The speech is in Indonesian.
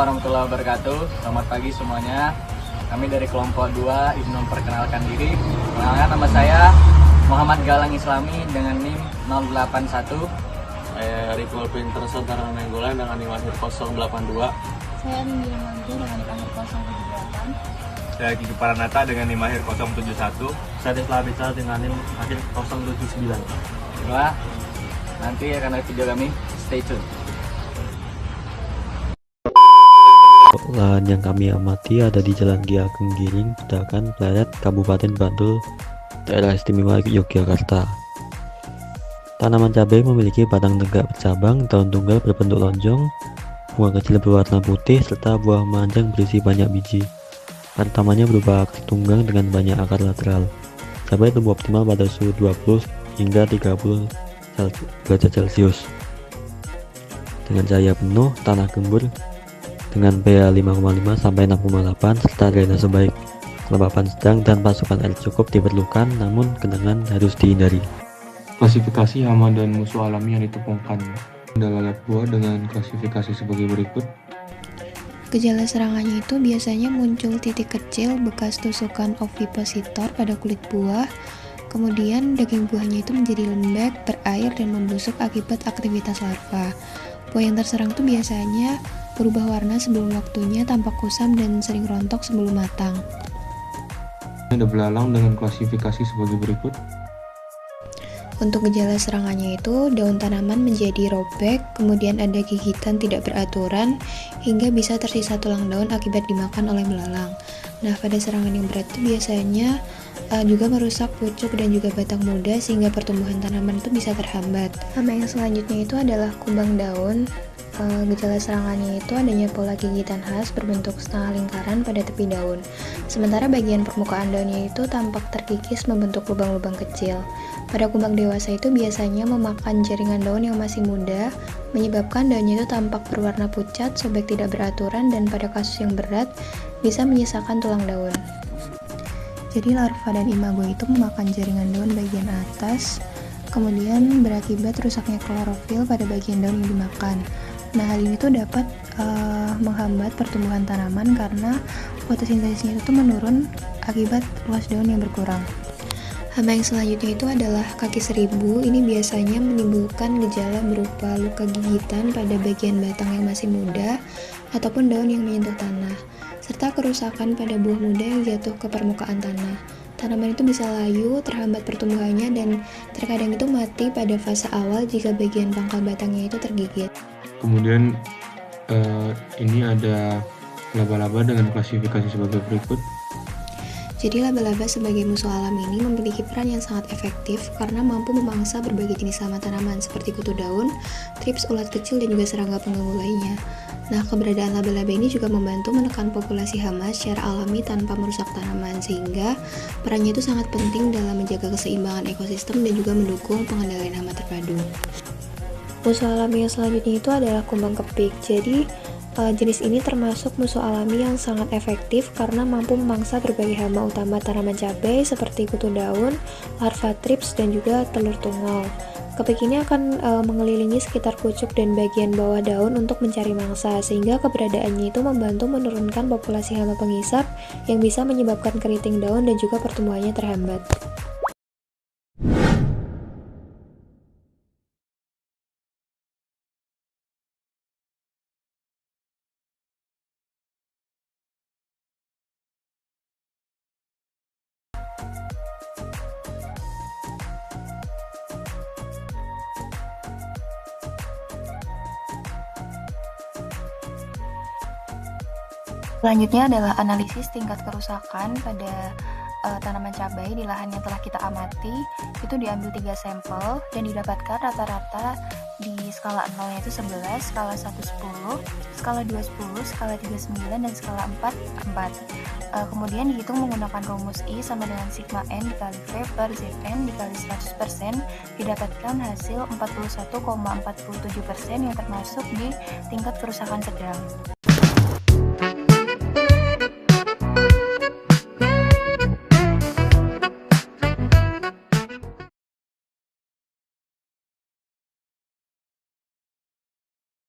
warahmatullahi wabarakatuh. Selamat pagi semuanya. Kami dari kelompok 2 ingin memperkenalkan diri. Perkenalkan, nama saya Muhammad Galang Islami dengan NIM 081. Saya Riful Pinter Saudara Nenggolan dengan NIM akhir 082. Saya Minggir Mantu dengan NIM akhir 078. Saya Kiki Paranata dengan NIM akhir 071. Saya Tesla Bicara dengan NIM akhir 079. Baiklah, nanti akan ada video kami. Stay tune. Lahan yang kami amati ada di Jalan Ki Ageng Giring, Pedakan, Pleret, Kabupaten Bantul, Daerah Istimewa Yogyakarta. Tanaman cabai memiliki batang tegak bercabang, daun tunggal berbentuk lonjong, bunga kecil berwarna putih, serta buah memanjang berisi banyak biji. Akar utamanya berupa akar tunggang dengan banyak akar lateral. Cabai tumbuh optimal pada suhu 20 hingga 30 derajat Celcius. Dengan cahaya penuh, tanah gembur dengan pH 5,5 sampai 6,8 serta drainase baik. Kelembapan sedang dan pasokan air cukup diperlukan, namun genangan harus dihindari. Klasifikasi hama dan musuh alami yang ditemukan adalah lab buah dengan klasifikasi sebagai berikut. Gejala serangannya itu biasanya muncul titik kecil bekas tusukan ovipositor pada kulit buah. Kemudian daging buahnya itu menjadi lembek, berair, dan membusuk akibat aktivitas larva. Buah yang terserang itu biasanya berubah warna sebelum waktunya, tampak kusam dan sering rontok sebelum matang. Ada belalang dengan klasifikasi sebagai berikut. Untuk gejala serangannya itu, daun tanaman menjadi robek, kemudian ada gigitan tidak beraturan, hingga bisa tersisa tulang daun akibat dimakan oleh belalang. Nah, pada serangan yang berat itu biasanya juga merusak pucuk dan juga batang muda, sehingga pertumbuhan tanaman itu bisa terhambat. Hama yang selanjutnya itu adalah kumbang daun. Gejala serangannya itu adanya pola gigitan khas berbentuk setengah lingkaran pada tepi daun. Sementara bagian permukaan daunnya itu tampak terkikis membentuk lubang-lubang kecil. Pada kumbang dewasa itu biasanya memakan jaringan daun yang masih muda, menyebabkan daunnya itu tampak berwarna pucat, sobek tidak beraturan, dan pada kasus yang berat bisa menyisakan tulang daun. Jadi larva dan imago itu memakan jaringan daun bagian atas, kemudian berakibat rusaknya klorofil pada bagian daun yang dimakan. Nah, hal ini tuh dapat menghambat pertumbuhan tanaman karena fotosintesisnya itu menurun akibat luas daun yang berkurang. Hama yang selanjutnya itu adalah kaki seribu. Ini biasanya menimbulkan gejala berupa luka gigitan pada bagian batang yang masih muda ataupun daun yang menyentuh tanah, serta kerusakan pada buah muda yang jatuh ke permukaan tanah. Tanaman itu bisa layu, terhambat pertumbuhannya, dan terkadang itu mati pada fase awal jika bagian pangkal batangnya itu tergigit. Kemudian ini ada laba-laba dengan klasifikasi sebagai berikut. Jadi laba-laba sebagai musuh alam ini memiliki peran yang sangat efektif karena mampu memangsa berbagai jenis hama tanaman seperti kutu daun, trips, ulat kecil, dan juga serangga pengganggu lainnya. Nah, keberadaan laba-laba ini juga membantu menekan populasi hama secara alami tanpa merusak tanaman, sehingga perannya itu sangat penting dalam menjaga keseimbangan ekosistem dan juga mendukung pengendalian hama terpadu. Musuh alami yang selanjutnya itu adalah kumbang kepik. Jadi jenis ini termasuk musuh alami yang sangat efektif karena mampu memangsa berbagai hama utama tanaman cabai seperti kutu daun, larva trips, dan juga telur tungau. Kepik ini akan mengelilingi sekitar pucuk dan bagian bawah daun untuk mencari mangsa, sehingga keberadaannya itu membantu menurunkan populasi hama penghisap yang bisa menyebabkan keriting daun dan juga pertumbuhannya terhambat. Selanjutnya adalah analisis tingkat kerusakan pada tanaman cabai di lahan yang telah kita amati. Itu diambil 3 sampel dan didapatkan rata-rata di skala 0 yaitu 11, skala 1 10, skala 2 10, skala 3 9, dan skala 4 4. Kemudian dihitung menggunakan rumus I sama dengan sigma N dikali V per Zn dikali 100%, didapatkan hasil 41,47% yang termasuk di tingkat kerusakan sedang.